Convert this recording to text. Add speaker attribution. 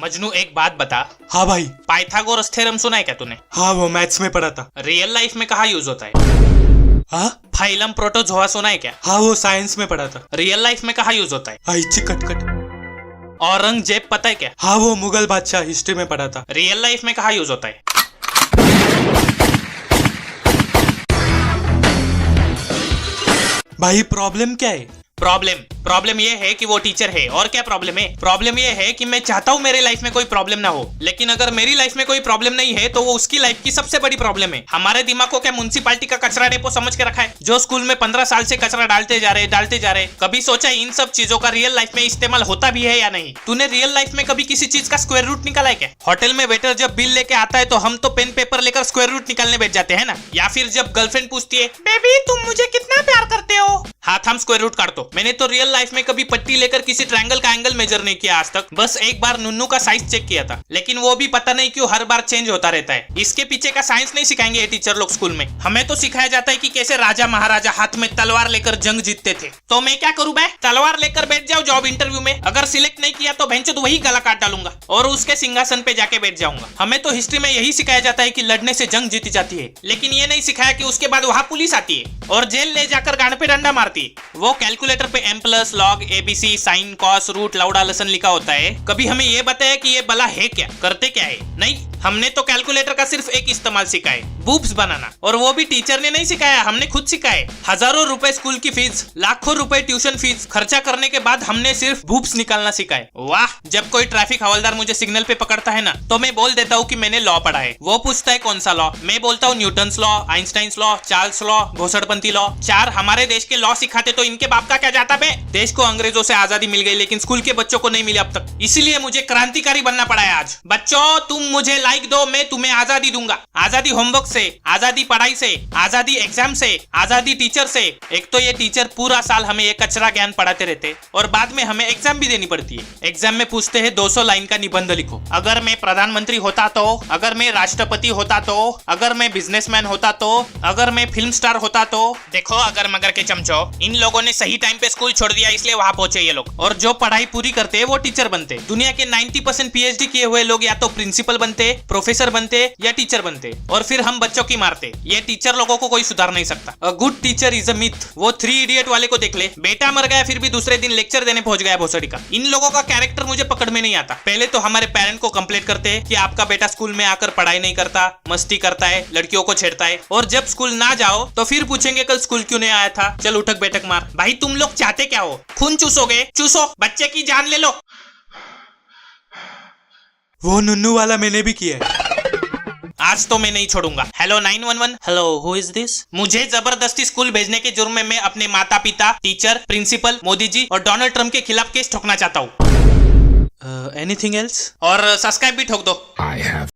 Speaker 1: मजनू एक बात बता,
Speaker 2: हाँ भाई।
Speaker 1: पाइथागोरस थ्योरम सुना है क्या तूने?
Speaker 2: हाँ वो मैथ्स में पढ़ा था।
Speaker 1: रियल लाइफ में कहाँ यूज होता है?
Speaker 2: हाँ
Speaker 1: फाइलम प्रोटोजोआ सुना है क्या?
Speaker 2: हाँ वो साइंस में पढ़ा था।
Speaker 1: रियल लाइफ में कहाँ यूज होता है?
Speaker 2: आई चिकट कट।
Speaker 1: औरंगजेब पता है क्या?
Speaker 2: हाँ वो मुगल बादशाह, हिस्ट्री में पढ़ा था।
Speaker 1: रियल लाइफ में कहाँ यूज होता है?
Speaker 2: भाई प्रॉब्लम क्या है?
Speaker 1: प्रॉब्लम ये है कि वो टीचर है। और क्या प्रॉब्लम है? प्रॉब्लम ये है कि मैं चाहता हूँ मेरे लाइफ में कोई प्रॉब्लम ना हो, लेकिन अगर मेरी लाइफ में कोई प्रॉब्लम नहीं है तो वो उसकी लाइफ की सबसे बड़ी प्रॉब्लम है। हमारे दिमाग को क्या म्युनिसिपैलिटी का कचरा डेपो समझ के रखा है, जो स्कूल में 15 साल से कचरा डालते जा रहे। कभी सोचा इन सब चीजों का रियल लाइफ में इस्तेमाल होता भी है या नहीं? तूने रियल लाइफ में कभी किसी चीज का स्क्वायर रूट निकाला है क्या? होटल में वेटर जब बिल लेके आता है तो हम तो पेन पेपर लेकर स्क्वायर रूट निकालने बैठ जाते हैं ना। या फिर जब गर्लफ्रेंड पूछती है, बेबी तुम मुझे कितना प्यार करते हो, हाथ हम स्क्वायर रूट काट दो। मैंने तो रियल लाइफ में कभी पट्टी लेकर किसी ट्रायंगल का एंगल मेजर नहीं किया आज तक। बस एक बार नुन्नू का साइज चेक किया था, लेकिन वो भी पता नहीं क्यों हर बार चेंज होता रहता है। इसके पीछे का साइंस नहीं सिखाएंगे ये टीचर लोग स्कूल में। हमें तो सिखाया जाता है कि कैसे राजा महाराजा हाथ में तलवार लेकर जंग जीतते थे। तो मैं क्या करूं बे? तलवार लेकर बैठ जाओ जॉब इंटरव्यू में, अगर सिलेक्ट नहीं किया तो भेंचोद वही गला काट डालूंगा और उसके सिंहासन पे जाके बैठ जाऊंगा। हमें तो हिस्ट्री में यही सिखाया जाता है कि लड़ने से जंग जीती जाती है, लेकिन ये नहीं सिखाया कि उसके बाद वहां पुलिस आती है और जेल ले जाकर गांड पे डंडा मारती है। वो कैलकुलेटर पे m plus log ABC sine cos root लाउडा लसन लिखा होता है। कभी हमें ये बताया कि ये भला है क्या, करते क्या है? नहीं, हमने तो कैलकुलेटर का सिर्फ एक इस्तेमाल सीखा है, बूब्स बनाना, और वो भी टीचर ने नहीं सिखाया, हमने खुद सीखा है। हजारों रुपए स्कूल की फीस, लाखों रुपए ट्यूशन फीस खर्चा करने के बाद हमने सिर्फ बूब्स निकालना सीखा है। वाह, जब कोई ट्रैफिक हवलदार मुझे सिग्नल पे पकड़ता है ना, तो मैं बोल देता हूँ कि मैंने लॉ पढ़ा है। वो पूछता है कौन सा लॉ, मैं बोलता हूँ Newton's law, Einstein's law, Charles law, घोसड़पंथी लॉ। चार हमारे देश के लॉ सिखाते तो इनके बाप का क्या जाता बे? देश को अंग्रेजों से आजादी मिल गई, लेकिन स्कूल के बच्चों को नहीं मिली अब तक, इसीलिए मुझे क्रांतिकारी बनना पड़ा है आज। बच्चों तुम मुझे लाइक दो, मैं तुम्हें आजादी दूंगा। आजादी होमवर्क से, आजादी पढ़ाई से, आजादी एग्जाम से, आजादी टीचर से। एक तो ये टीचर पूरा साल हमें ये कचरा ज्ञान पढ़ाते रहते और बाद में हमें एग्जाम भी देनी पड़ती है। एग्जाम में पूछते हैं 200 लाइन का निबंध लिखो। अगर मैं प्रधानमंत्री होता तो, अगर मैं राष्ट्रपति होता तो, अगर मैं बिजनेसमैन होता तो, अगर मैं फिल्म स्टार होता तो। देखो अगर मगर के चमचो, इन लोगों ने सही टाइम पे स्कूल छोड़ दिया इसलिए वहां पहुंचे ये लोग, और जो पढ़ाई पूरी करते हैं वो टीचर बनते। दुनिया के 90% पीएचडी किए हुए लोग या तो प्रिंसिपल बनते, प्रोफेसर बनते या टीचर बनते, और फिर हम बच्चों की मारते। ये टीचर लोगों को कोई सुधार नहीं सकता। A good teacher is a myth. वो 3 इडियट वाले को देख ले, बेटा मर गया फिर भी दूसरे दिन लेक्चर देने पहुंच गया भोसड़ी का। इन लोगों का कैरेक्टर मुझे पकड़ में नहीं आता। पहले तो हमारे पेरेंट को कंप्लेंट करते हैं कि आपका बेटा स्कूल में आकर पढ़ाई नहीं करता, मस्ती करता है, लड़कियों को छेड़ता है, और जब स्कूल ना जाओ तो फिर पूछेंगे कल स्कूल क्यों नहीं आया था, चल उठक बैठक मार। भाई तुम लोग चाहते क्या हो? खून चूसोगे? चूसो, बच्चे की जान ले लो।
Speaker 2: वो नुन्नू वाला मैंने भी किया है।
Speaker 1: आज तो मैं नहीं छोड़ूंगा। Hello 911, hello who is this? मुझे जबरदस्ती स्कूल भेजने के जुर्म में मैं अपने माता पिता, टीचर, प्रिंसिपल, मोदी जी और डोनाल्ड ट्रंप के खिलाफ केस ठोकना चाहता हूँ।
Speaker 2: Anything else?
Speaker 1: और सब्सक्राइब भी ठोक दो।
Speaker 3: I have